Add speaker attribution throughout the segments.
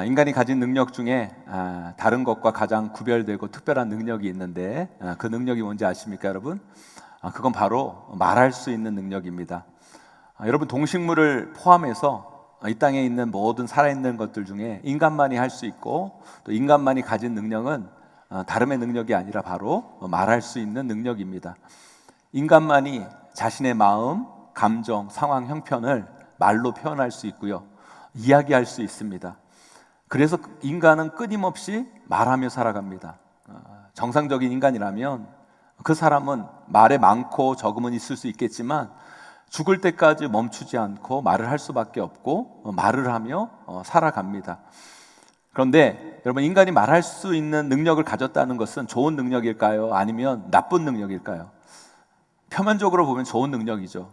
Speaker 1: 인간이 가진 능력 중에 다른 것과 가장 구별되고 특별한 능력이 있는데 그 능력이 뭔지 아십니까, 여러분? 그건 바로 말할 수 있는 능력입니다. 여러분, 동식물을 포함해서 이 땅에 있는 모든 살아있는 것들 중에 인간만이 할 수 있고 또 인간만이 가진 능력은 다름의 능력이 아니라 바로 말할 수 있는 능력입니다. 인간만이 자신의 마음, 감정, 상황, 형편을 말로 표현할 수 있고요, 이야기할 수 있습니다. 그래서 인간은 끊임없이 말하며 살아갑니다. 정상적인 인간이라면 그 사람은 말에 많고 적음은 있을 수 있겠지만 죽을 때까지 멈추지 않고 말을 할 수밖에 없고 말을 하며 살아갑니다. 그런데 여러분, 인간이 말할 수 있는 능력을 가졌다는 것은 좋은 능력일까요? 아니면 나쁜 능력일까요? 표면적으로 보면 좋은 능력이죠.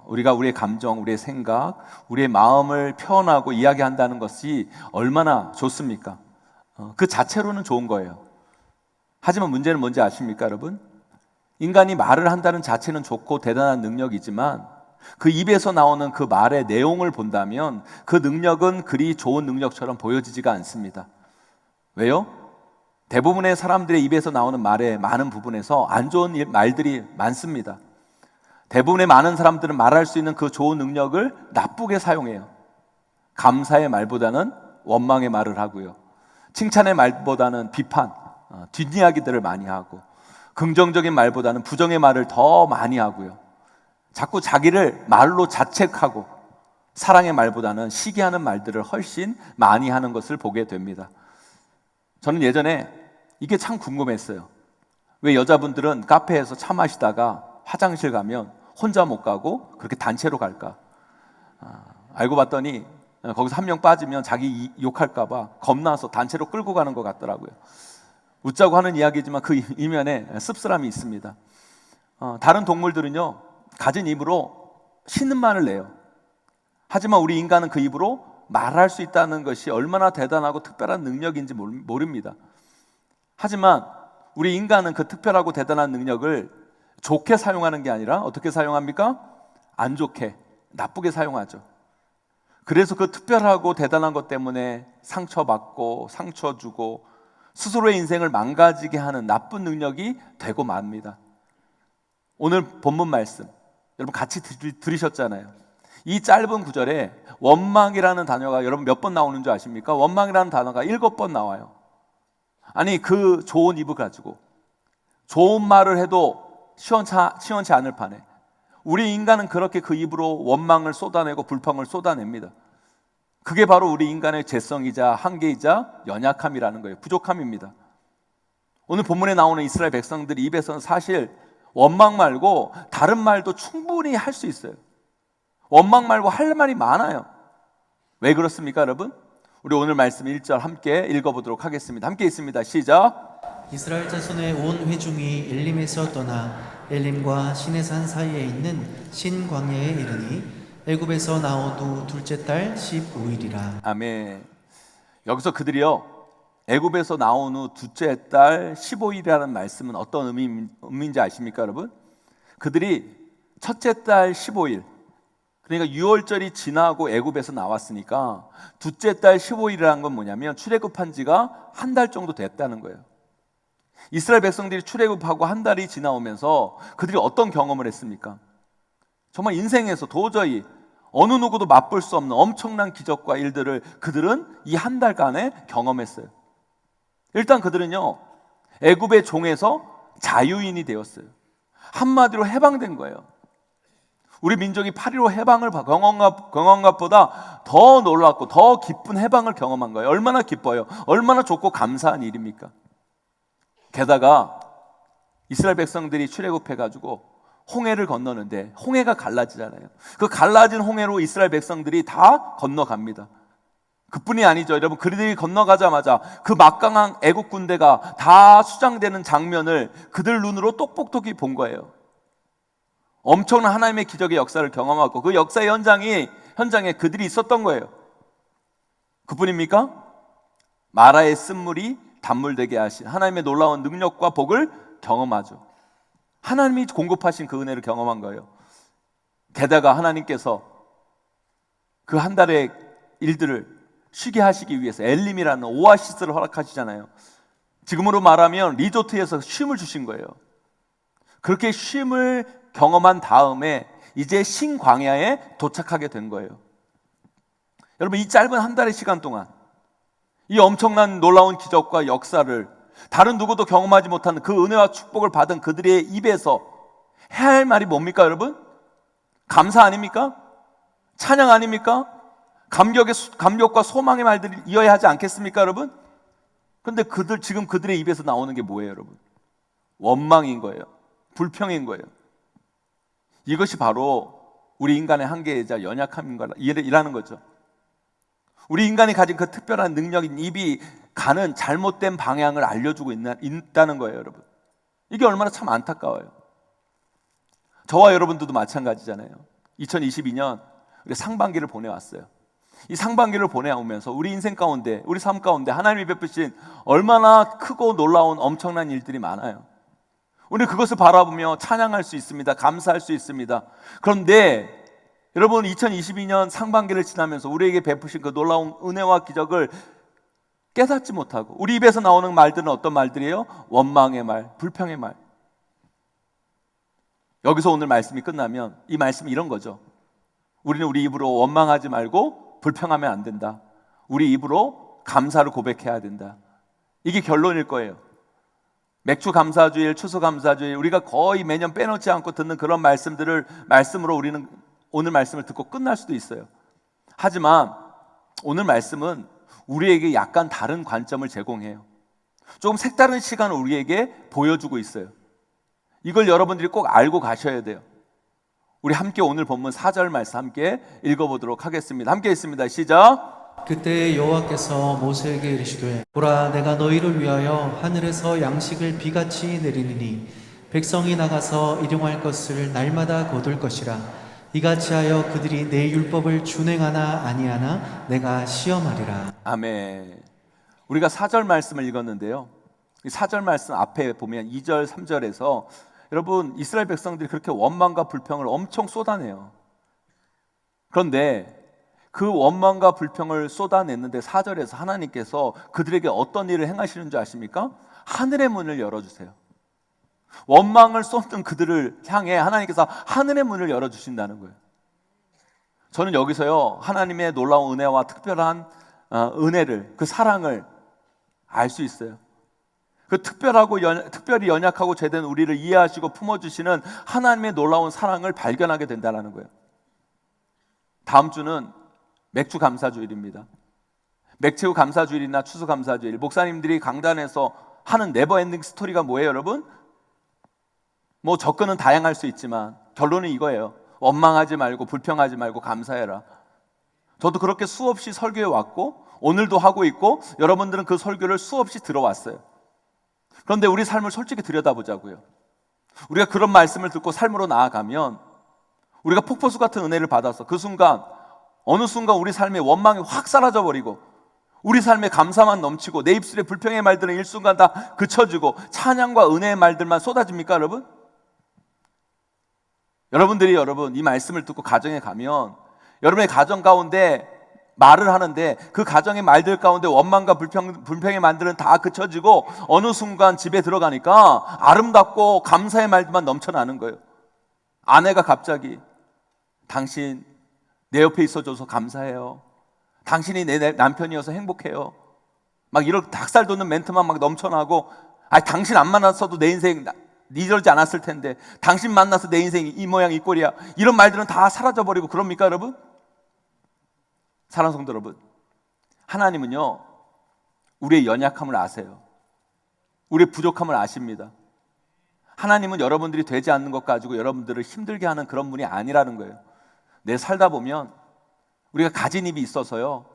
Speaker 1: 우리가 우리의 감정, 우리의 생각, 우리의 마음을 표현하고 이야기한다는 것이 얼마나 좋습니까? 그 자체로는 좋은 거예요. 하지만 문제는 뭔지 아십니까, 여러분? 인간이 말을 한다는 자체는 좋고 대단한 능력이지만 그 입에서 나오는 그 말의 내용을 본다면 그 능력은 그리 좋은 능력처럼 보여지지가 않습니다. 왜요? 대부분의 사람들의 입에서 나오는 말의 많은 부분에서 안 좋은 말들이 많습니다. 대부분의 많은 사람들은 말할 수 있는 그 좋은 능력을 나쁘게 사용해요. 감사의 말보다는 원망의 말을 하고요, 칭찬의 말보다는 비판, 뒷이야기들을 많이 하고, 긍정적인 말보다는 부정의 말을 더 많이 하고요, 자꾸 자기를 말로 자책하고, 사랑의 말보다는 시기하는 말들을 훨씬 많이 하는 것을 보게 됩니다. 저는 예전에 이게 참 궁금했어요. 왜 여자분들은 카페에서 차 마시다가 화장실 가면 혼자 못 가고 그렇게 단체로 갈까? 알고 봤더니 거기서 한 명 빠지면 자기 욕할까 봐 겁나서 단체로 끌고 가는 것 같더라고요. 웃자고 하는 이야기지만 그 이면에 씁쓸함이 있습니다. 다른 동물들은요, 가진 입으로 신음만을 내요. 하지만 우리 인간은 그 입으로 말할 수 있다는 것이 얼마나 대단하고 특별한 능력인지 모릅니다. 하지만 우리 인간은 그 특별하고 대단한 능력을 좋게 사용하는 게 아니라 어떻게 사용합니까? 안 좋게, 나쁘게 사용하죠. 그래서 그 특별하고 대단한 것 때문에 상처받고 상처 주고 스스로의 인생을 망가지게 하는 나쁜 능력이 되고 맙니다. 오늘 본문 말씀 여러분 같이 들으셨잖아요. 이 짧은 구절에 원망이라는 단어가 여러분 몇 번 나오는 줄 아십니까? 원망이라는 단어가 7번 나와요. 아니, 그 좋은 입을 가지고 좋은 말을 해도 시원치 않을 판에 우리 인간은 그렇게 그 입으로 원망을 쏟아내고 불평을 쏟아냅니다. 그게 바로 우리 인간의 죄성이자 한계이자 연약함이라는 거예요. 부족함입니다. 오늘 본문에 나오는 이스라엘 백성들 입에서는 사실 원망 말고 다른 말도 충분히 할 수 있어요. 원망 말고 할 말이 많아요. 왜 그렇습니까, 여러분? 우리 오늘 말씀 1절 함께 읽어보도록 하겠습니다. 함께 있습니다. 시작.
Speaker 2: 이스라엘 자손의 온 회중이 엘림에서 떠나 엘림과 시내산 사이에 있는 신광야에 이르니 애굽에서 나온 후 둘째 달 15일이라.
Speaker 1: 아멘. 여기서 그들이요, 애굽에서 나온 후 둘째 달 15일이라는 말씀은 어떤 의미인지 아십니까, 여러분? 그들이 첫째 달 15일, 그러니까 6월절이 지나고 애굽에서 나왔으니까 둘째 달 15일이라는 건 뭐냐면 출애굽한 지가 한 달 정도 됐다는 거예요. 이스라엘 백성들이 출애굽하고 한 달이 지나오면서 그들이 어떤 경험을 했습니까? 정말 인생에서 도저히 어느 누구도 맛볼 수 없는 엄청난 기적과 일들을 그들은 이 한 달간에 경험했어요. 일단 그들은요, 애굽의 종에서 자유인이 되었어요. 한마디로 해방된 거예요. 우리 민족이 8.15 해방을 경험한 것보다 더 놀랍고 더 기쁜 해방을 경험한 거예요. 얼마나 기뻐요. 얼마나 좋고 감사한 일입니까? 게다가 이스라엘 백성들이 출애굽해가지고 홍해를 건너는데 홍해가 갈라지잖아요. 그 갈라진 홍해로 이스라엘 백성들이 다 건너갑니다. 그뿐이 아니죠. 여러분, 그들이 건너가자마자 그 막강한 애국 군대가 다 수장되는 장면을 그들 눈으로 똑똑똑히 본 거예요. 엄청난 하나님의 기적의 역사를 경험하고 그 역사의 현장에 그들이 있었던 거예요. 그뿐입니까? 마라의 쓴물이 단물되게 하신 하나님의 놀라운 능력과 복을 경험하죠. 하나님이 공급하신 그 은혜를 경험한 거예요. 게다가 하나님께서 그 한 달의 일들을 쉬게 하시기 위해서 엘림이라는 오아시스를 허락하시잖아요. 지금으로 말하면 리조트에서 쉼을 주신 거예요. 그렇게 쉼을 경험한 다음에 이제 신광야에 도착하게 된 거예요. 여러분, 이 짧은 한 달의 시간 동안 이 엄청난 놀라운 기적과 역사를 다른 누구도 경험하지 못하는 그 은혜와 축복을 받은 그들의 입에서 해야 할 말이 뭡니까, 여러분? 감사 아닙니까? 찬양 아닙니까? 감격과 소망의 말들을 이어야 하지 않겠습니까, 여러분? 그런데 지금 그들의 입에서 나오는 게 뭐예요, 여러분? 원망인 거예요. 불평인 거예요. 이것이 바로 우리 인간의 한계이자 연약함이라는 거죠. 우리 인간이 가진 그 특별한 능력인 입이 가는 잘못된 방향을 알려주고 있다는 거예요, 여러분. 이게 얼마나 참 안타까워요. 저와 여러분들도 마찬가지잖아요. 2022년 우리 상반기를 보내왔어요. 이 상반기를 보내오면서 우리 인생 가운데, 우리 삶 가운데 하나님이 베푸신 얼마나 크고 놀라운 엄청난 일들이 많아요. 우리 그것을 바라보며 찬양할 수 있습니다. 감사할 수 있습니다. 그런데 여러분, 2022년 상반기를 지나면서 우리에게 베푸신 그 놀라운 은혜와 기적을 깨닫지 못하고 우리 입에서 나오는 말들은 어떤 말들이에요? 원망의 말, 불평의 말. 여기서 오늘 말씀이 끝나면 이 말씀이 이런 거죠. 우리는 우리 입으로 원망하지 말고 불평하면 안 된다. 우리 입으로 감사를 고백해야 된다. 이게 결론일 거예요. 맥주 감사주일, 추수 감사주일, 우리가 거의 매년 빼놓지 않고 듣는 그런 말씀으로 우리는 오늘 말씀을 듣고 끝날 수도 있어요. 하지만 오늘 말씀은 우리에게 약간 다른 관점을 제공해요. 조금 색다른 시간을 우리에게 보여주고 있어요. 이걸 여러분들이 꼭 알고 가셔야 돼요. 우리 함께 오늘 본문 4절 말씀 함께 읽어보도록 하겠습니다. 함께 있습니다. 시작.
Speaker 2: 그때 여호와께서 모세에게 이르시되 보라, 내가 너희를 위하여 하늘에서 양식을 비같이 내리느니 백성이 나가서 일용할 것을 날마다 거둘 것이라. 이같이 하여 그들이 내 율법을 준행하나 아니하나 내가 시험하리라.
Speaker 1: 아멘. 우리가 4절 말씀을 읽었는데요, 이 4절 말씀 앞에 보면 2절, 3절에서 여러분, 이스라엘 백성들이 그렇게 원망과 불평을 엄청 쏟아내요. 그런데 그 원망과 불평을 쏟아냈는데 4절에서 하나님께서 그들에게 어떤 일을 행하시는 줄 아십니까? 하늘의 문을 열어주세요. 원망을 쏟는 그들을 향해 하나님께서 하늘의 문을 열어주신다는 거예요. 저는 여기서요, 하나님의 놀라운 은혜와 특별한 은혜를, 그 사랑을 알 수 있어요. 그 특별히 연약하고 죄된 우리를 이해하시고 품어주시는 하나님의 놀라운 사랑을 발견하게 된다는 거예요. 다음 주는 맥주 감사주일입니다. 맥주 감사주일이나 추수 감사주일, 목사님들이 강단에서 하는 네버엔딩 스토리가 뭐예요, 여러분? 뭐 접근은 다양할 수 있지만 결론은 이거예요. 원망하지 말고 불평하지 말고 감사해라. 저도 그렇게 수없이 설교해 왔고 오늘도 하고 있고 여러분들은 그 설교를 수없이 들어왔어요. 그런데 우리 삶을 솔직히 들여다보자고요. 우리가 그런 말씀을 듣고 삶으로 나아가면 우리가 폭포수 같은 은혜를 받아서 그 순간, 어느 순간 우리 삶의 원망이 확 사라져버리고 우리 삶에 감사만 넘치고 내 입술에 불평의 말들은 일순간 다 그쳐지고 찬양과 은혜의 말들만 쏟아집니까, 여러분? 여러분 이 말씀을 듣고 가정에 가면 여러분의 가정 가운데 말을 하는데 그 가정의 말들 가운데 원망과 불평의 말들은 다 그쳐지고 어느 순간 집에 들어가니까 아름답고 감사의 말들만 넘쳐나는 거예요. 아내가 갑자기 당신 내 옆에 있어줘서 감사해요. 당신이 내 남편이어서 행복해요. 막 이런 닭살 돋는 멘트만 막 넘쳐나고, 당신 안 만났어도 내 인생 이러지 않았을 텐데, 당신 만나서 내 인생이 이 모양 이 꼴이야, 이런 말들은 다 사라져버리고 그럽니까, 여러분? 사랑하는 성도 여러분, 하나님은요 우리의 연약함을 아세요. 우리의 부족함을 아십니다. 하나님은 여러분들이 되지 않는 것 가지고 여러분들을 힘들게 하는 그런 분이 아니라는 거예요. 내 살다 보면 우리가 가진 입이 있어서요,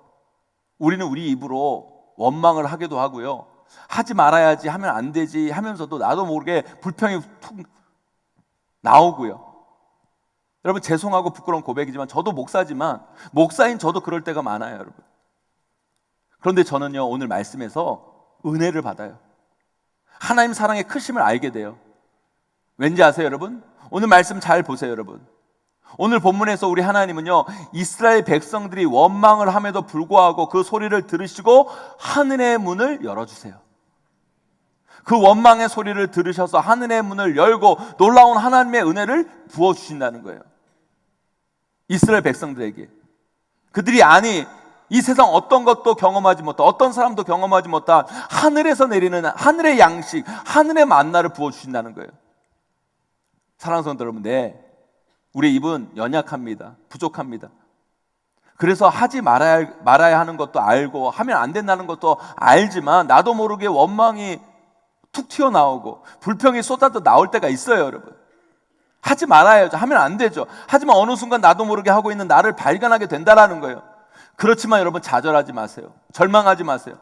Speaker 1: 우리는 우리 입으로 원망을 하기도 하고요, 하지 말아야지, 하면 안 되지 하면서도 나도 모르게 불평이 툭 나오고요. 여러분, 죄송하고 부끄러운 고백이지만 저도 목사지만 목사인 저도 그럴 때가 많아요, 여러분. 그런데 저는요 오늘 말씀에서 은혜를 받아요. 하나님 사랑의 크심을 알게 돼요. 왠지 아세요, 여러분? 오늘 말씀 잘 보세요, 여러분. 오늘 본문에서 우리 하나님은요, 이스라엘 백성들이 원망을 함에도 불구하고 그 소리를 들으시고 하늘의 문을 열어주세요. 그 원망의 소리를 들으셔서 하늘의 문을 열고 놀라운 하나님의 은혜를 부어주신다는 거예요. 이스라엘 백성들에게. 그들이 이 세상 어떤 것도 경험하지 못한, 어떤 사람도 경험하지 못한 하늘에서 내리는 하늘의 양식, 하늘의 만나를 부어주신다는 거예요. 사랑하는 성도 여러분, 우리의 입은 연약합니다. 부족합니다. 그래서 하지 말아야 하는 것도 알고 하면 안 된다는 것도 알지만 나도 모르게 원망이 툭 튀어나오고 불평이 쏟아져 나올 때가 있어요, 여러분. 하지 말아야죠. 하면 안 되죠. 하지만 어느 순간 나도 모르게 하고 있는 나를 발견하게 된다라는 거예요. 그렇지만 여러분, 좌절하지 마세요. 절망하지 마세요.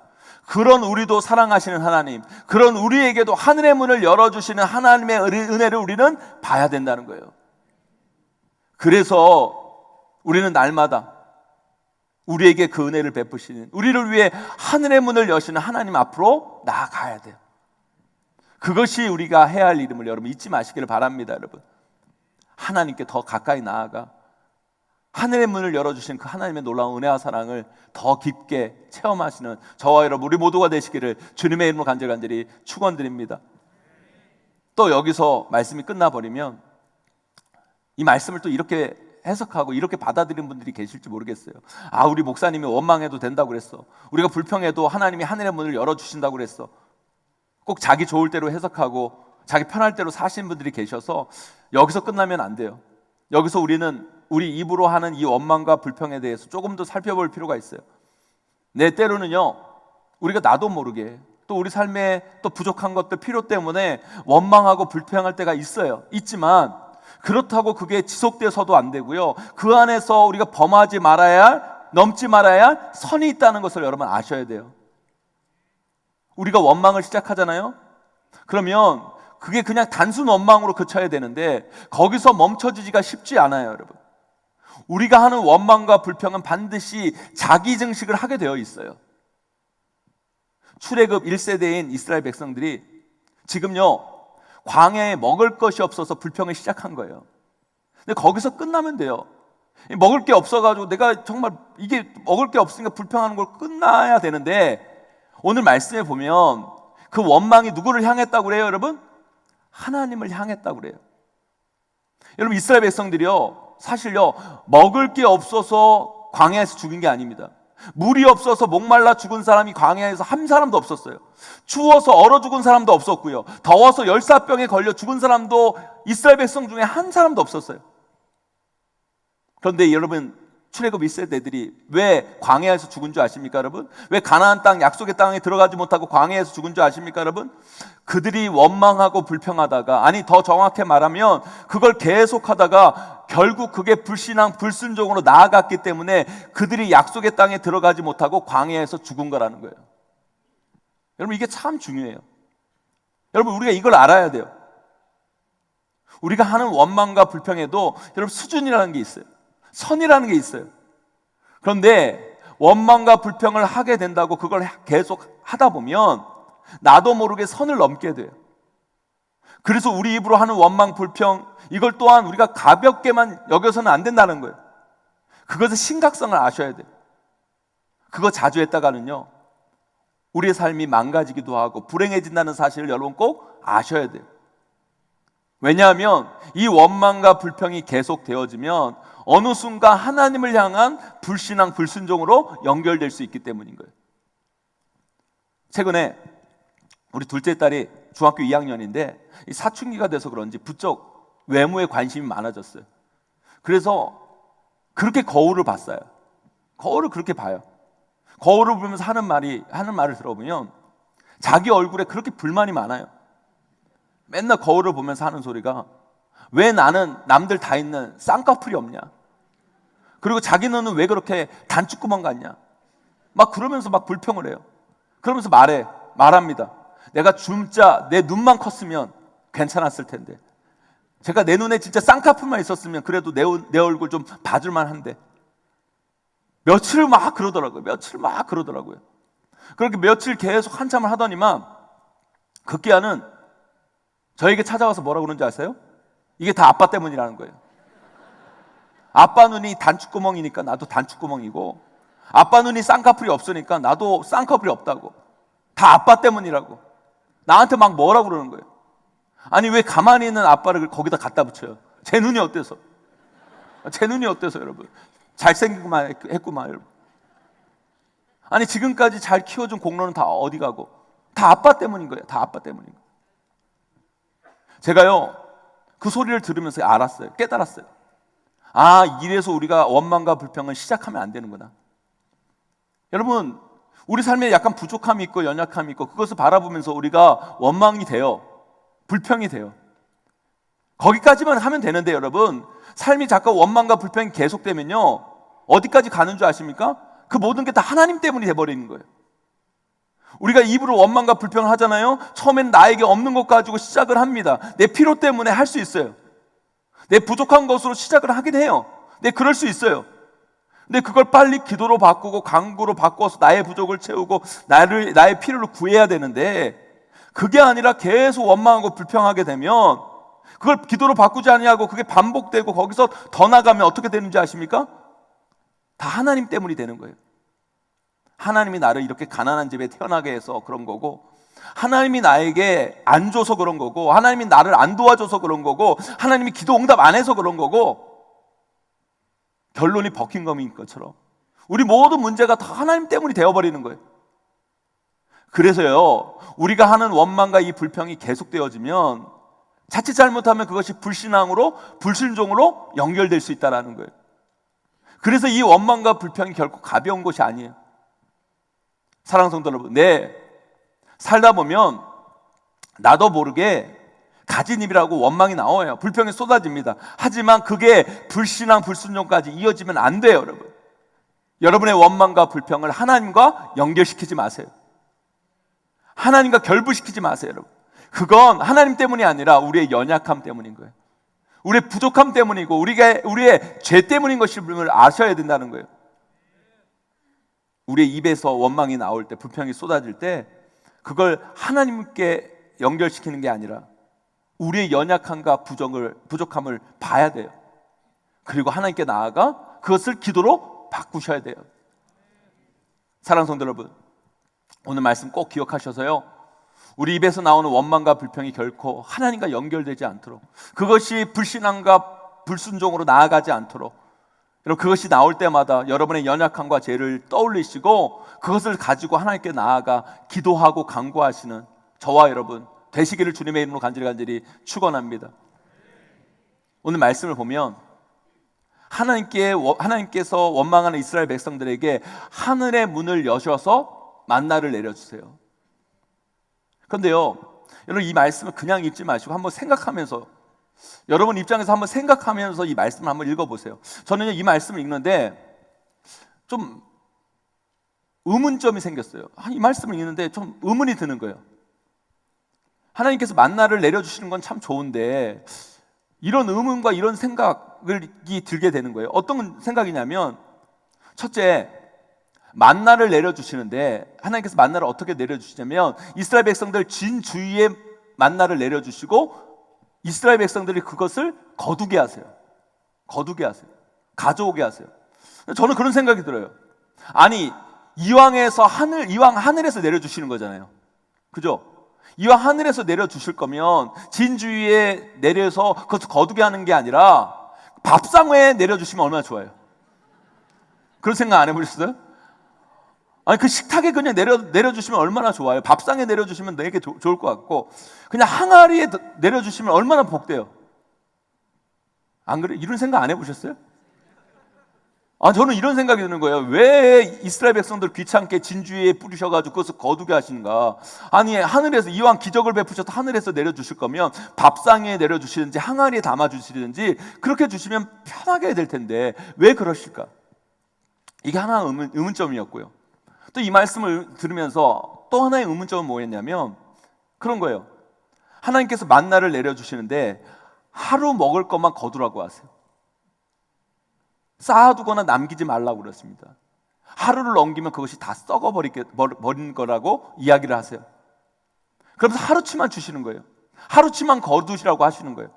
Speaker 1: 그런 우리도 사랑하시는 하나님, 그런 우리에게도 하늘의 문을 열어주시는 하나님의 은혜를 우리는 봐야 된다는 거예요. 그래서 우리는 날마다 우리에게 그 은혜를 베푸시는, 우리를 위해 하늘의 문을 여시는 하나님 앞으로 나아가야 돼요. 그것이 우리가 해야 할 일임을 여러분 잊지 마시기를 바랍니다. 여러분, 하나님께 더 가까이 나아가 하늘의 문을 열어주신 그 하나님의 놀라운 은혜와 사랑을 더 깊게 체험하시는 저와 여러분 우리 모두가 되시기를 주님의 이름으로 간절히 축원드립니다. 또 여기서 말씀이 끝나버리면 이 말씀을 또 이렇게 해석하고 이렇게 받아들이는 분들이 계실지 모르겠어요. 우리 목사님이 원망해도 된다고 그랬어. 우리가 불평해도 하나님이 하늘의 문을 열어주신다고 그랬어. 꼭 자기 좋을 대로 해석하고 자기 편할 대로 사시는 분들이 계셔서 여기서 끝나면 안 돼요. 여기서 우리는 우리 입으로 하는 이 원망과 불평에 대해서 조금 더 살펴볼 필요가 있어요. 때로는요, 우리가 나도 모르게 또 우리 삶에 또 부족한 것들 필요 때문에 원망하고 불평할 때가 있지만 그렇다고 그게 지속돼서도 안 되고요, 그 안에서 우리가 범하지 말아야 할, 넘지 말아야 할 선이 있다는 것을 여러분 아셔야 돼요. 우리가 원망을 시작하잖아요. 그러면 그게 그냥 단순 원망으로 그쳐야 되는데 거기서 멈춰지기가 쉽지 않아요, 여러분. 우리가 하는 원망과 불평은 반드시 자기 증식을 하게 되어 있어요. 출애굽 1세대인 이스라엘 백성들이 지금요, 광야에 먹을 것이 없어서 불평을 시작한 거예요. 근데 거기서 끝나면 돼요. 먹을 게 없어가지고 내가 정말 이게 먹을 게 없으니까 불평하는 걸 끝나야 되는데, 오늘 말씀에 보면 그 원망이 누구를 향했다고 그래요, 여러분? 하나님을 향했다고 그래요. 여러분, 이스라엘 백성들이요, 사실요, 먹을 게 없어서 광야에서 죽은 게 아닙니다. 물이 없어서 목말라 죽은 사람이 광야에서 한 사람도 없었어요. 추워서 얼어 죽은 사람도 없었고요, 더워서 열사병에 걸려 죽은 사람도 이스라엘 백성 중에 한 사람도 없었어요. 그런데 여러분, 출애굽 1세대들이 왜 광야에서 죽은 줄 아십니까, 여러분? 왜 가나안 땅, 약속의 땅에 들어가지 못하고 광야에서 죽은 줄 아십니까, 여러분? 그들이 원망하고 불평하다가, 더 정확히 말하면 그걸 계속하다가 결국 그게 불신앙, 불순종으로 나아갔기 때문에 그들이 약속의 땅에 들어가지 못하고 광야에서 죽은 거라는 거예요. 여러분, 이게 참 중요해요. 여러분, 우리가 이걸 알아야 돼요. 우리가 하는 원망과 불평에도 여러분 수준이라는 게 있어요. 선이라는 게 있어요. 그런데 원망과 불평을 하게 된다고 그걸 계속 하다 보면 나도 모르게 선을 넘게 돼요. 그래서 우리 입으로 하는 원망, 불평, 이걸 또한 우리가 가볍게만 여겨서는 안 된다는 거예요. 그것의 심각성을 아셔야 돼요. 그거 자주 했다가는요, 우리의 삶이 망가지기도 하고 불행해진다는 사실을 여러분 꼭 아셔야 돼요. 왜냐하면 이 원망과 불평이 계속 되어지면 어느 순간 하나님을 향한 불신앙, 불순종으로 연결될 수 있기 때문인 거예요. 최근에 우리 둘째 딸이 중학교 2학년인데 사춘기가 돼서 그런지 부쩍 외모에 관심이 많아졌어요. 그래서 그렇게 거울을 봤어요. 거울을 그렇게 봐요. 거울을 보면서 하는 말을 들어보면 자기 얼굴에 그렇게 불만이 많아요. 맨날 거울을 보면서 하는 소리가, 왜 나는 남들 다 있는 쌍꺼풀이 없냐? 그리고 자기 눈은 왜 그렇게 단추구멍 같냐? 막 그러면서 막 불평을 해요. 그러면서 말합니다. 내가 진짜 내 눈만 컸으면 괜찮았을 텐데, 제가 내 눈에 진짜 쌍꺼풀만 있었으면 그래도 내 얼굴 좀 봐줄만 한데, 며칠을 막 그러더라고요. 그렇게 며칠 계속 한참을 하더니만 급기야는 저에게 찾아와서 뭐라고 그러는지 아세요? 이게 다 아빠 때문이라는 거예요. 아빠 눈이 단추구멍이니까 나도 단추구멍이고, 아빠 눈이 쌍꺼풀이 없으니까 나도 쌍꺼풀이 없다고. 다 아빠 때문이라고. 나한테 막 뭐라고 그러는 거예요. 아니 왜 가만히 있는 아빠를 거기다 갖다 붙여요? 제 눈이 어때서? 제 눈이 어때서 여러분? 잘생기고만 했구만 여러분. 아니 지금까지 잘 키워준 공로는 다 어디 가고? 다 아빠 때문인 거예요. 다 아빠 때문인 거예요. 제가요 그 소리를 들으면서 알았어요. 깨달았어요. 아, 이래서 우리가 원망과 불평을 시작하면 안 되는구나. 여러분, 우리 삶에 약간 부족함이 있고 연약함이 있고 그것을 바라보면서 우리가 원망이 돼요. 불평이 돼요. 거기까지만 하면 되는데 여러분, 삶이 자꾸 원망과 불평이 계속되면요 어디까지 가는 줄 아십니까? 그 모든 게 다 하나님 때문이 돼버리는 거예요. 우리가 입으로 원망과 불평을 하잖아요. 처음엔 나에게 없는 것 가지고 시작을 합니다. 내 필요 때문에 할 수 있어요. 내 부족한 것으로 시작을 하긴 해요. 네, 그럴 수 있어요. 근데 그걸 빨리 기도로 바꾸고 간구로 바꿔서 나의 부족을 채우고 나의 필요를 구해야 되는데, 그게 아니라 계속 원망하고 불평하게 되면 그걸 기도로 바꾸지 아니하고 그게 반복되고 거기서 더 나가면 어떻게 되는지 아십니까? 다 하나님 때문이 되는 거예요. 하나님이 나를 이렇게 가난한 집에 태어나게 해서 그런 거고, 하나님이 나에게 안 줘서 그런 거고, 하나님이 나를 안 도와줘서 그런 거고, 하나님이 기도 응답 안 해서 그런 거고, 결론이 버킹엄인 것처럼 우리 모든 문제가 다 하나님 때문이 되어버리는 거예요. 그래서요 우리가 하는 원망과 이 불평이 계속되어지면 자칫 잘못하면 그것이 불신앙으로 불순종으로 연결될 수 있다는 거예요. 그래서 이 원망과 불평이 결코 가벼운 것이 아니에요. 사랑하는 성도 여러분, 네, 살다 보면 나도 모르게 가진 입이라고 원망이 나와요. 불평이 쏟아집니다. 하지만 그게 불신앙 불순종까지 이어지면 안 돼요. 여러분, 여러분의 원망과 불평을 하나님과 연결시키지 마세요. 하나님과 결부시키지 마세요. 여러분, 그건 하나님 때문이 아니라 우리의 연약함 때문인 거예요. 우리의 부족함 때문이고 우리의 죄 때문인 것임을 아셔야 된다는 거예요. 우리의 입에서 원망이 나올 때, 불평이 쏟아질 때 그걸 하나님께 연결시키는 게 아니라 우리의 연약함과 부족함을 봐야 돼요. 그리고 하나님께 나아가 그것을 기도로 바꾸셔야 돼요. 사랑하는 성도 여러분, 오늘 말씀 꼭 기억하셔서요, 우리 입에서 나오는 원망과 불평이 결코 하나님과 연결되지 않도록, 그것이 불신앙과 불순종으로 나아가지 않도록, 여러분, 그것이 나올 때마다 여러분의 연약함과 죄를 떠올리시고 그것을 가지고 하나님께 나아가 기도하고 간구하시는 저와 여러분 되시기를 주님의 이름으로 간절히 축원합니다. 오늘 말씀을 보면 하나님께서 원망하는 이스라엘 백성들에게 하늘의 문을 여셔서 만나를 내려주세요. 그런데요, 여러분, 이 말씀을 그냥 읽지 마시고 한번 생각하면서, 여러분 입장에서 한번 생각하면서 이 말씀을 한번 읽어보세요. 저는 이 말씀을 읽는데 좀 의문점이 생겼어요. 이 말씀을 읽는데 좀 의문이 드는 거예요. 하나님께서 만나를 내려주시는 건 참 좋은데 이런 의문과 이런 생각이 들게 되는 거예요. 어떤 생각이냐면, 첫째, 만나를 내려주시는데 하나님께서 만나를 어떻게 내려주시냐면 이스라엘 백성들 진 주위에 만나를 내려주시고 이스라엘 백성들이 그것을 거두게 하세요. 가져오게 하세요. 저는 그런 생각이 들어요. 아니, 이왕 하늘에서 내려주시는 거잖아요. 그죠? 이왕 하늘에서 내려주실 거면 진주위에 내려서 그것을 거두게 하는 게 아니라 밥상에 내려주시면 얼마나 좋아요. 그런 생각 안 해보셨어요? 아니, 그 식탁에 그냥 내려주시면 얼마나 좋아요. 밥상에 내려주시면 되게 좋을 것 같고, 그냥 항아리에 내려주시면 얼마나 복돼요. 안 그래? 이런 생각 안 해보셨어요? 저는 이런 생각이 드는 거예요. 왜 이스라엘 백성들 귀찮게 진주위에 뿌리셔가지고 그것을 거두게 하시는가? 아니, 하늘에서 이왕 기적을 베푸셔서 하늘에서 내려주실 거면 밥상에 내려주시든지 항아리에 담아주시든지 그렇게 주시면 편하게 될 텐데 왜 그러실까? 이게 하나 의문점이었고요. 또 이 말씀을 들으면서 또 하나의 의문점은 뭐였냐면 그런 거예요. 하나님께서 만나를 내려주시는데 하루 먹을 것만 거두라고 하세요. 쌓아두거나 남기지 말라고 그랬습니다. 하루를 넘기면 그것이 다 썩어버린 거라고 이야기를 하세요. 그러면서 하루치만 주시는 거예요. 하루치만 거두시라고 하시는 거예요.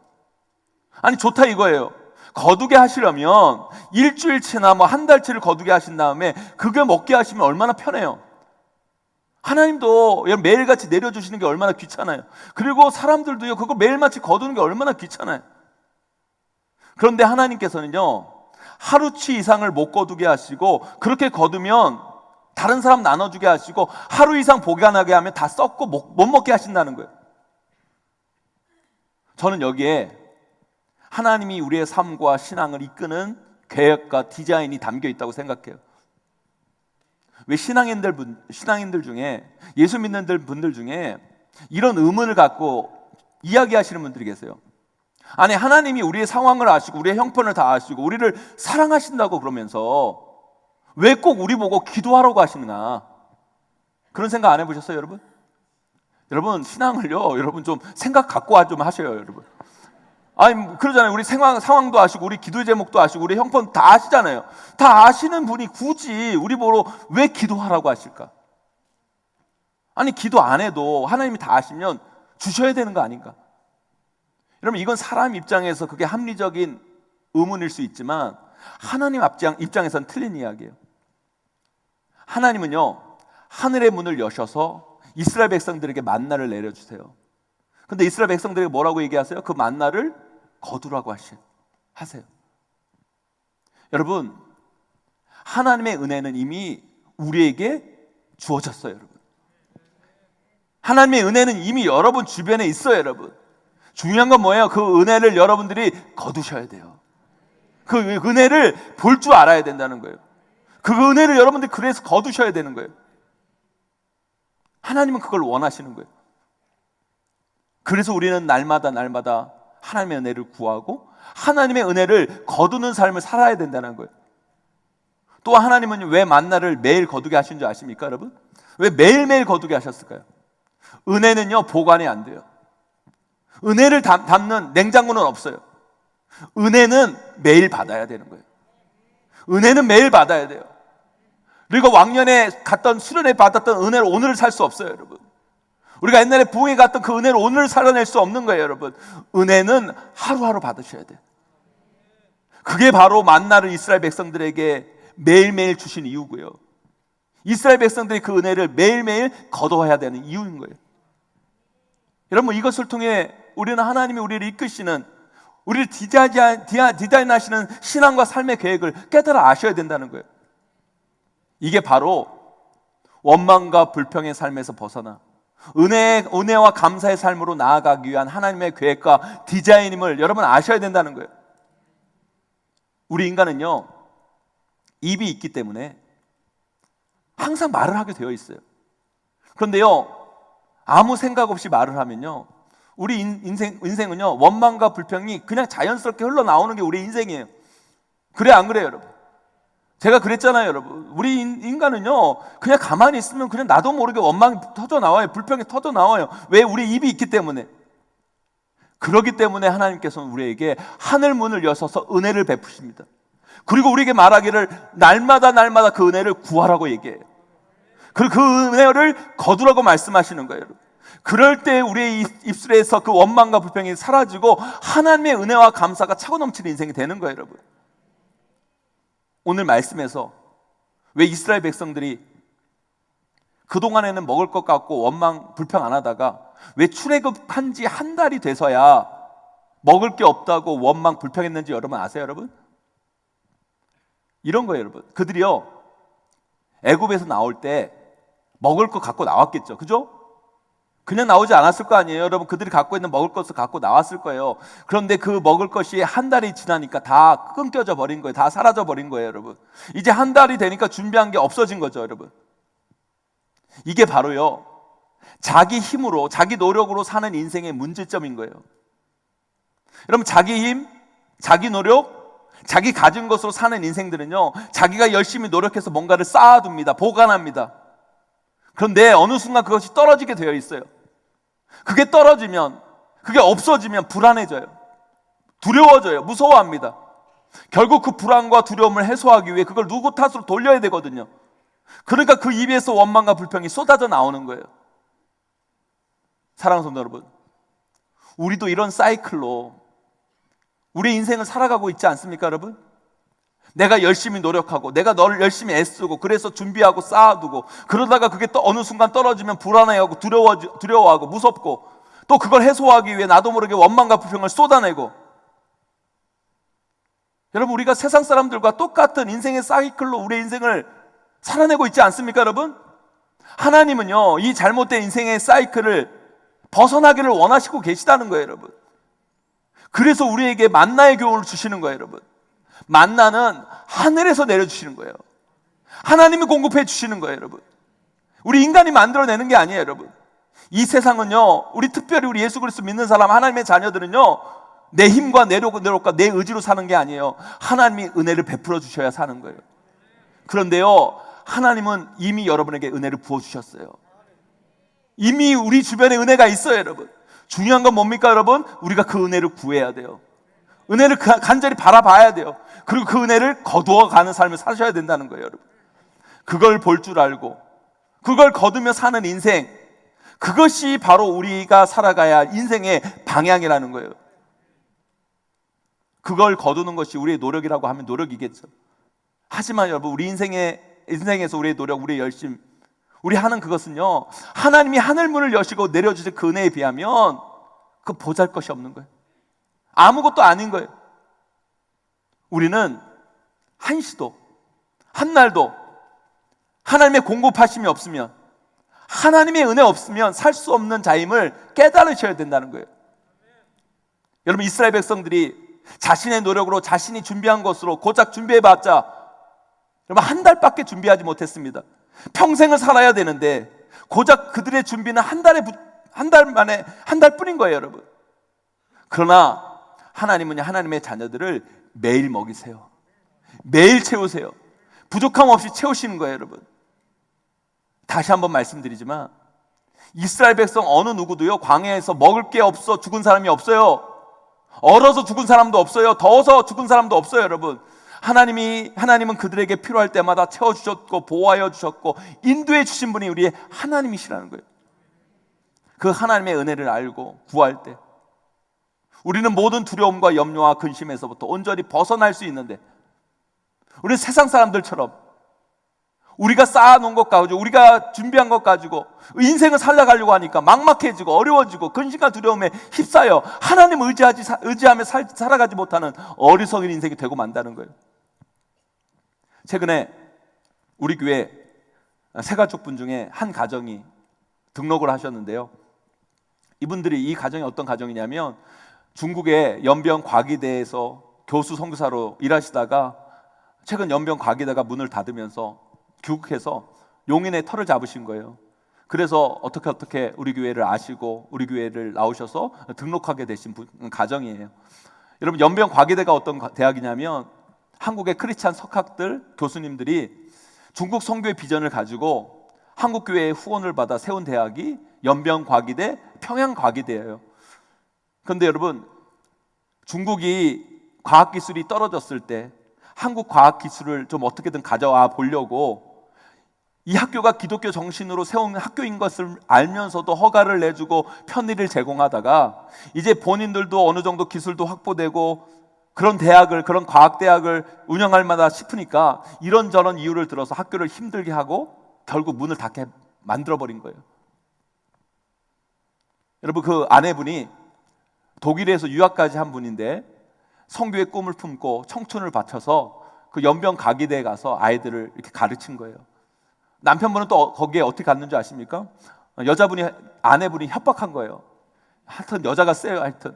Speaker 1: 아니, 좋다 이거예요. 거두게 하시려면 일주일치나 뭐 한 달치를 거두게 하신 다음에 그게 먹게 하시면 얼마나 편해요. 하나님도 매일같이 내려주시는 게 얼마나 귀찮아요. 그리고 사람들도요, 그거 매일같이 거두는 게 얼마나 귀찮아요. 그런데 하나님께서는요, 하루치 이상을 못 거두게 하시고, 그렇게 거두면 다른 사람 나눠주게 하시고, 하루 이상 보관하게 하면 다 썩고 못 먹게 하신다는 거예요. 저는 여기에 하나님이 우리의 삶과 신앙을 이끄는 계획과 디자인이 담겨 있다고 생각해요. 왜 신앙인들 중에, 예수 믿는 분들 중에 이런 의문을 갖고 이야기하시는 분들이 계세요. 아니, 하나님이 우리의 상황을 아시고 우리의 형편을 다 아시고 우리를 사랑하신다고 그러면서 왜 꼭 우리 보고 기도하라고 하시느냐, 그런 생각 안 해보셨어요, 여러분? 여러분, 신앙을요, 여러분 좀 생각 갖고 좀 하셔요, 여러분. 아니, 그러잖아요. 우리 상황도 아시고 우리 기도 제목도 아시고 우리 형편 다 아시잖아요. 다 아시는 분이 굳이 우리 보러 왜 기도하라고 하실까? 아니, 기도 안 해도 하나님이 다 아시면 주셔야 되는 거 아닌가? 여러분, 이건 사람 입장에서 그게 합리적인 의문일 수 있지만 하나님 입장에서는 틀린 이야기예요. 하나님은요, 하늘의 문을 여셔서 이스라엘 백성들에게 만나를 내려주세요. 근데 이스라엘 백성들에게 뭐라고 얘기하세요? 그 만나를 거두라고 하세요. 여러분, 하나님의 은혜는 이미 우리에게 주어졌어요, 여러분. 하나님의 은혜는 이미 여러분 주변에 있어요, 여러분. 중요한 건 뭐예요? 그 은혜를 여러분들이 거두셔야 돼요. 그 은혜를 볼 줄 알아야 된다는 거예요. 그 은혜를 여러분들이 그래서 거두셔야 되는 거예요. 하나님은 그걸 원하시는 거예요. 그래서 우리는 날마다 하나님의 은혜를 구하고 하나님의 은혜를 거두는 삶을 살아야 된다는 거예요. 또 하나님은 왜 만나를 매일 거두게 하신 줄 아십니까, 여러분? 왜 매일매일 거두게 하셨을까요? 은혜는요, 보관이 안 돼요. 은혜를 담는 냉장고는 없어요. 은혜는 매일 받아야 되는 거예요. 은혜는 매일 받아야 돼요. 그리고 왕년에 갔던 수련회 받았던 은혜를 오늘을 살 수 없어요, 여러분. 우리가 옛날에 부흥회 갔던 그 은혜를 오늘 살아낼 수 없는 거예요, 여러분. 은혜는 하루하루 받으셔야 돼요. 그게 바로 만나를 이스라엘 백성들에게 매일매일 주신 이유고요. 이스라엘 백성들이 그 은혜를 매일매일 거둬야 되는 이유인 거예요. 여러분, 이것을 통해 우리는 하나님이 우리를 이끄시는, 우리를 디자인하시는 신앙과 삶의 계획을 깨달아 아셔야 된다는 거예요. 이게 바로 원망과 불평의 삶에서 벗어나 은혜와 감사의 삶으로 나아가기 위한 하나님의 계획과 디자인임을 여러분 아셔야 된다는 거예요. 우리 인간은요, 입이 있기 때문에 항상 말을 하게 되어 있어요. 그런데요, 아무 생각 없이 말을 하면요, 우리 인생은요, 원망과 불평이 그냥 자연스럽게 흘러나오는 게 우리 인생이에요. 그래, 안 그래요, 여러분? 제가 그랬잖아요, 여러분. 우리 인간은요, 그냥 가만히 있으면 그냥 나도 모르게 원망이 터져 나와요. 불평이 터져 나와요. 왜? 우리 입이 있기 때문에. 그렇기 때문에 하나님께서는 우리에게 하늘 문을 여셔서 은혜를 베푸십니다. 그리고 우리에게 말하기를 날마다 그 은혜를 구하라고 얘기해요. 그리고 그 은혜를 거두라고 말씀하시는 거예요, 여러분. 그럴 때 우리의 입술에서 그 원망과 불평이 사라지고 하나님의 은혜와 감사가 차고 넘치는 인생이 되는 거예요, 여러분. 오늘 말씀에서 왜 이스라엘 백성들이 그동안에는 먹을 것 같고 원망, 불평 안 하다가 왜 출애굽한 지 한 달이 돼서야 먹을 게 없다고 원망, 불평했는지 여러분 아세요, 여러분? 이런 거예요, 여러분. 그들이요, 애굽에서 나올 때 먹을 거 갖고 나왔겠죠, 그죠? 그냥 나오지 않았을 거 아니에요, 여러분. 그들이 갖고 있는 먹을 것을 갖고 나왔을 거예요. 그런데 그 먹을 것이 한 달이 지나니까 다 끊겨져 버린 거예요. 다 사라져 버린 거예요, 여러분. 이제 한 달이 되니까 준비한 게 없어진 거죠, 여러분. 이게 바로요, 자기 힘으로, 자기 노력으로 사는 인생의 문제점인 거예요. 여러분, 자기 힘, 자기 노력, 자기 가진 것으로 사는 인생들은요, 자기가 열심히 노력해서 뭔가를 쌓아둡니다. 보관합니다. 그런데 어느 순간 그것이 떨어지게 되어 있어요. 그게 떨어지면, 그게 없어지면 불안해져요. 두려워져요. 무서워합니다. 결국 그 불안과 두려움을 해소하기 위해 그걸 누구 탓으로 돌려야 되거든요. 그러니까 그 입에서 원망과 불평이 쏟아져 나오는 거예요. 사랑하는 성도 여러분, 우리도 이런 사이클로 우리 인생을 살아가고 있지 않습니까, 여러분? 내가 열심히 노력하고 내가 너를 열심히 애쓰고 그래서 준비하고 쌓아두고 그러다가 그게 또 어느 순간 떨어지면 불안해하고 두려워하고 무섭고 또 그걸 해소하기 위해 나도 모르게 원망과 불평을 쏟아내고 여러분 우리가 세상 사람들과 똑같은 인생의 사이클로 우리의 인생을 살아내고 있지 않습니까, 여러분? 하나님은요 이 잘못된 인생의 사이클을 벗어나기를 원하시고 계시다는 거예요, 여러분. 그래서 우리에게 만나의 교훈을 주시는 거예요, 여러분. 만나는 하늘에서 내려주시는 거예요. 하나님이 공급해 주시는 거예요, 여러분. 우리 인간이 만들어내는 게 아니에요, 여러분. 이 세상은요, 특별히 우리 예수 그리스도 믿는 사람, 하나님의 자녀들은요, 내 힘과 내 노력과 내 의지로 사는 게 아니에요. 하나님이 은혜를 베풀어 주셔야 사는 거예요. 그런데요, 하나님은 이미 여러분에게 은혜를 부어주셨어요. 이미 우리 주변에 은혜가 있어요, 여러분. 중요한 건 뭡니까, 여러분? 우리가 그 은혜를 구해야 돼요. 은혜를 간절히 바라봐야 돼요. 그리고 그 은혜를 거두어가는 삶을 사셔야 된다는 거예요, 여러분. 그걸 볼 줄 알고 그걸 거두며 사는 인생, 그것이 바로 우리가 살아가야 할 인생의 방향이라는 거예요. 그걸 거두는 것이 우리의 노력이라고 하면 노력이겠죠. 하지만 여러분 우리 인생에서 우리의 노력, 우리의 열심, 우리 하는 그것은요 하나님이 하늘문을 여시고 내려주신 그 은혜에 비하면 그 보잘것이 없는 거예요. 아무것도 아닌 거예요. 우리는 한시도 한날도 하나님의 공급하심이 없으면, 하나님의 은혜 없으면 살 수 없는 자임을 깨달으셔야 된다는 거예요. 여러분 이스라엘 백성들이 자신의 노력으로 자신이 준비한 것으로 고작 준비해봤자 여러분 한 달밖에 준비하지 못했습니다. 평생을 살아야 되는데 고작 그들의 준비는 한 달뿐인 거예요, 여러분. 그러나 하나님은 하나님의 자녀들을 매일 먹이세요. 매일 채우세요. 부족함 없이 채우시는 거예요, 여러분. 다시 한번 말씀드리지만 이스라엘 백성 어느 누구도요 광야에서 먹을 게 없어 죽은 사람이 없어요. 얼어서 죽은 사람도 없어요. 더워서 죽은 사람도 없어요, 여러분. 하나님은 그들에게 필요할 때마다 채워주셨고 보호하여 주셨고 인도해 주신 분이 우리의 하나님이시라는 거예요. 그 하나님의 은혜를 알고 구할 때 우리는 모든 두려움과 염려와 근심에서부터 온전히 벗어날 수 있는데, 우리는 세상 사람들처럼 우리가 쌓아놓은 것 가지고 우리가 준비한 것 가지고 인생을 살아가려고 하니까 막막해지고 어려워지고 근심과 두려움에 휩싸여 하나님 의지하며 살아가지 못하는 어리석은 인생이 되고 만다는 거예요. 최근에 우리 교회 세 가족분 중에 한 가정이 등록을 하셨는데요, 이분들이 이 가정이 어떤 가정이냐면 중국의 연변과기대에서 교수 선교사로 일하시다가 최근 연변과기대가 문을 닫으면서 귀국해서 용인의 터를 잡으신 거예요. 그래서 어떻게 우리 교회를 아시고 우리 교회를 나오셔서 등록하게 되신 가정이에요. 여러분 연변과기대가 어떤 대학이냐면 한국의 크리스찬 석학들 교수님들이 중국 선교의 비전을 가지고 한국 교회의 후원을 받아 세운 대학이 연변과기대, 평양과기대예요. 그런데 여러분 중국이 과학기술이 떨어졌을 때 한국 과학기술을 좀 어떻게든 가져와 보려고 이 학교가 기독교 정신으로 세운 학교인 것을 알면서도 허가를 내주고 편의를 제공하다가 이제 본인들도 어느 정도 기술도 확보되고 그런 대학을, 그런 과학대학을 운영할 만하다 싶으니까 이런저런 이유를 들어서 학교를 힘들게 하고 결국 문을 닫게 만들어버린 거예요. 여러분 그 아내분이 독일에서 유학까지 한 분인데 선교의 꿈을 품고 청춘을 바쳐서 그 연변과기대에 가서 아이들을 이렇게 가르친 거예요. 남편분은 또 거기에 어떻게 갔는지 아십니까? 아내분이 협박한 거예요. 하여튼 여자가 세요. 하여튼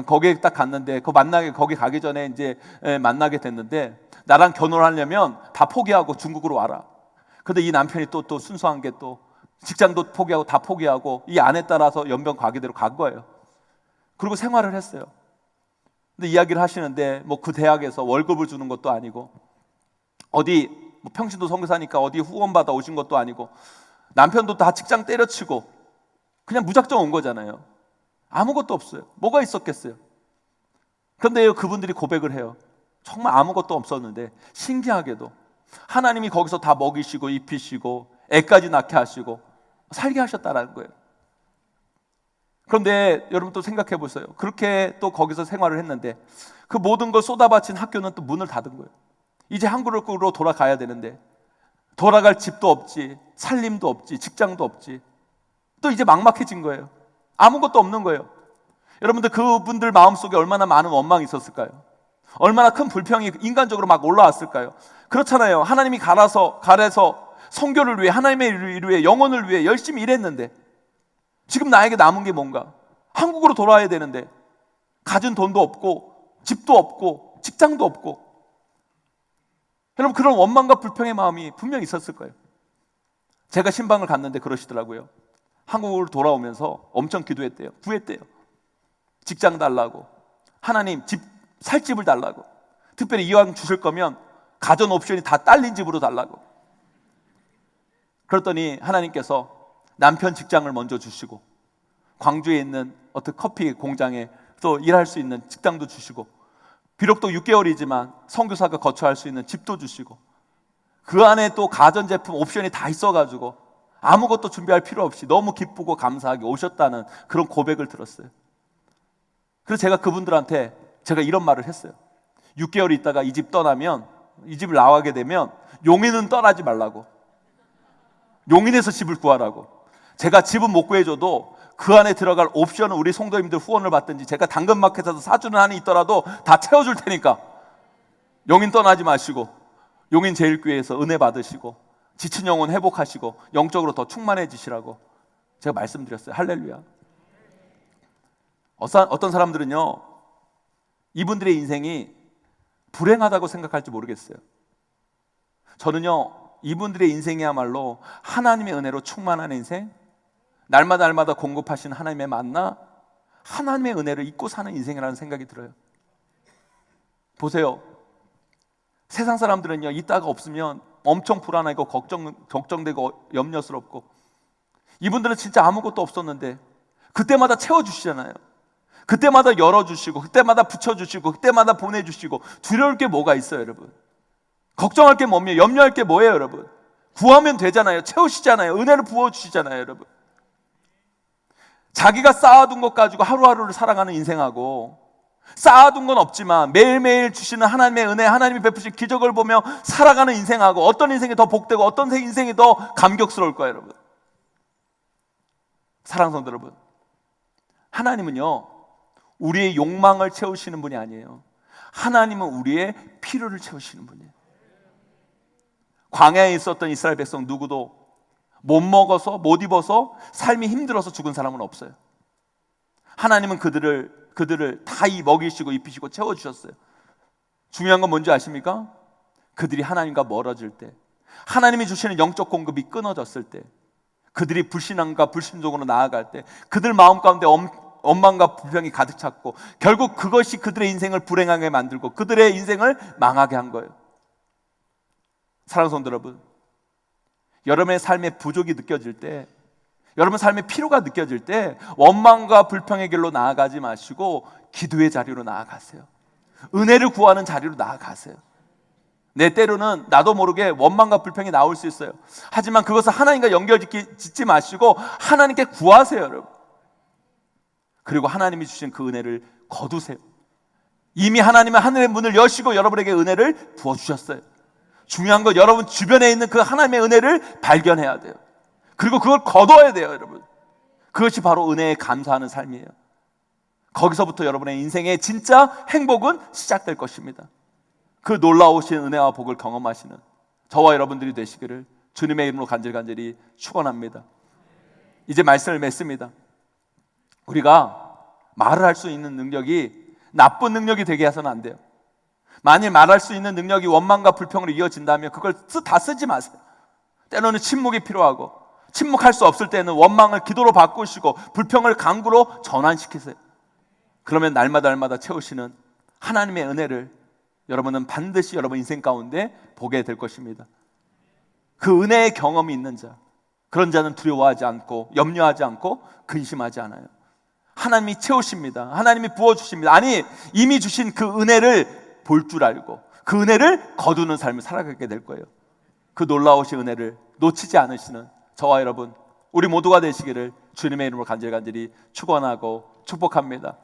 Speaker 1: 거기에 딱 갔는데 거기 가기 전에 이제 만나게 됐는데 나랑 결혼하려면 다 포기하고 중국으로 와라. 근데 이 남편이 또 순수한 게 또 직장도 포기하고 다 포기하고 이 아내 따라서 연변과기대로 간 거예요. 그리고 생활을 했어요. 근데 이야기를 하시는데 뭐 그 대학에서 월급을 주는 것도 아니고 어디 평신도 선교사니까 어디 후원받아 오신 것도 아니고 남편도 다 직장 때려치고 그냥 무작정 온 거잖아요. 아무것도 없어요. 뭐가 있었겠어요? 그런데 그분들이 고백을 해요. 정말 아무것도 없었는데 신기하게도 하나님이 거기서 다 먹이시고 입히시고 애까지 낳게 하시고 살게 하셨다라는 거예요. 그런데 여러분 또 생각해 보세요. 그렇게 또 거기서 생활을 했는데 그 모든 걸 쏟아바친 학교는 또 문을 닫은 거예요. 이제 한국으로 돌아가야 되는데 돌아갈 집도 없지, 살림도 없지, 직장도 없지. 또 이제 막막해진 거예요. 아무것도 없는 거예요. 여러분들 그분들 마음속에 얼마나 많은 원망이 있었을까요? 얼마나 큰 불평이 인간적으로 막 올라왔을까요? 그렇잖아요. 하나님이 가래서 선교를 위해, 하나님의 일을 위해, 영혼을 위해 열심히 일했는데 지금 나에게 남은 게 뭔가? 한국으로 돌아와야 되는데 가진 돈도 없고 집도 없고 직장도 없고. 여러분, 그런 원망과 불평의 마음이 분명히 있었을 거예요. 제가 신방을 갔는데 그러시더라고요. 한국으로 돌아오면서 엄청 기도했대요. 구했대요. 직장 달라고, 하나님 살 집을 달라고, 특별히 이왕 주실 거면 가전 옵션이 다 딸린 집으로 달라고. 그랬더니 하나님께서 남편 직장을 먼저 주시고, 광주에 있는 어떤 커피 공장에 또 일할 수 있는 직장도 주시고, 비록 또 6개월이지만 선교사가 거처할 수 있는 집도 주시고, 그 안에 또 가전제품 옵션이 다 있어가지고 아무것도 준비할 필요 없이 너무 기쁘고 감사하게 오셨다는 그런 고백을 들었어요. 그래서 제가 그분들한테 제가 이런 말을 했어요. 6개월 있다가 이 집 떠나면, 이 집을 나가게 되면 용인은 떠나지 말라고, 용인에서 집을 구하라고. 제가 집은 못 구해줘도 그 안에 들어갈 옵션은 우리 성도님들 후원을 받든지 제가 당근마켓에서 사주는 한이 있더라도 다 채워줄 테니까 용인 떠나지 마시고 용인 제일교회에서 은혜 받으시고 지친 영혼 회복하시고 영적으로 더 충만해지시라고 제가 말씀드렸어요. 할렐루야. 어떤 사람들은요, 이분들의 인생이 불행하다고 생각할지 모르겠어요. 저는요, 이분들의 인생이야말로 하나님의 은혜로 충만한 인생, 날마다 공급하신 하나님의 만나, 하나님의 은혜를 잊고 사는 인생이라는 생각이 들어요. 보세요. 세상 사람들은요, 있다가 없으면 엄청 불안하고 걱정되고 염려스럽고, 이분들은 진짜 아무것도 없었는데 그때마다 채워주시잖아요. 그때마다 열어주시고, 그때마다 붙여주시고, 그때마다 보내주시고. 두려울 게 뭐가 있어요, 여러분? 걱정할 게 뭡니까? 염려할 게 뭐예요, 여러분? 구하면 되잖아요. 채우시잖아요. 은혜를 부어주시잖아요, 여러분. 자기가 쌓아둔 것 가지고 하루하루를 살아가는 인생하고, 쌓아둔 건 없지만 매일매일 주시는 하나님의 은혜, 하나님이 베푸신 기적을 보며 살아가는 인생하고, 어떤 인생이 더 복되고 어떤 인생이 더 감격스러울 거예요, 여러분. 사랑하는 성도 여러분, 하나님은요, 우리의 욕망을 채우시는 분이 아니에요. 하나님은 우리의 필요를 채우시는 분이에요. 광야에 있었던 이스라엘 백성 누구도 못 먹어서, 못 입어서, 삶이 힘들어서 죽은 사람은 없어요. 하나님은 그들을 다 먹이시고 입히시고 채워주셨어요. 중요한 건 뭔지 아십니까? 그들이 하나님과 멀어질 때, 하나님이 주시는 영적 공급이 끊어졌을 때, 그들이 불신앙과 불신종으로 나아갈 때, 그들 마음 가운데 원망과 불평이 가득 찼고, 결국 그것이 그들의 인생을 불행하게 만들고 그들의 인생을 망하게 한 거예요. 사랑하는 성도 여러분, 여러분의 삶의 부족이 느껴질 때, 여러분 삶의 필요가 느껴질 때 원망과 불평의 길로 나아가지 마시고 기도의 자리로 나아가세요. 은혜를 구하는 자리로 나아가세요. 내 때로는 나도 모르게 원망과 불평이 나올 수 있어요. 하지만 그것을 하나님과 연결짓지 마시고 하나님께 구하세요, 여러분. 그리고 하나님이 주신 그 은혜를 거두세요. 이미 하나님은 하늘의 문을 여시고 여러분에게 은혜를 부어주셨어요. 중요한 건 여러분 주변에 있는 그 하나님의 은혜를 발견해야 돼요. 그리고 그걸 거둬야 돼요, 여러분. 그것이 바로 은혜에 감사하는 삶이에요. 거기서부터 여러분의 인생의 진짜 행복은 시작될 것입니다. 그 놀라우신 은혜와 복을 경험하시는 저와 여러분들이 되시기를 주님의 이름으로 간절히 축원합니다. 이제 말씀을 맺습니다. 우리가 말을 할 수 있는 능력이 나쁜 능력이 되게 해서는 안 돼요. 만일 말할 수 있는 능력이 원망과 불평으로 이어진다면 그걸 다 쓰지 마세요. 때로는 침묵이 필요하고, 침묵할 수 없을 때는 원망을 기도로 바꾸시고 불평을 간구로 전환시키세요. 그러면 날마다 채우시는 하나님의 은혜를 여러분은 반드시 여러분 인생 가운데 보게 될 것입니다. 그 은혜의 경험이 있는 자, 그런 자는 두려워하지 않고 염려하지 않고 근심하지 않아요. 하나님이 채우십니다. 하나님이 부어주십니다. 아니, 이미 주신 그 은혜를 볼 줄 알고 그 은혜를 거두는 삶을 살아가게 될 거예요. 그 놀라우신 은혜를 놓치지 않으시는 저와 여러분 우리 모두가 되시기를 주님의 이름으로 간절히 축원하고 축복합니다.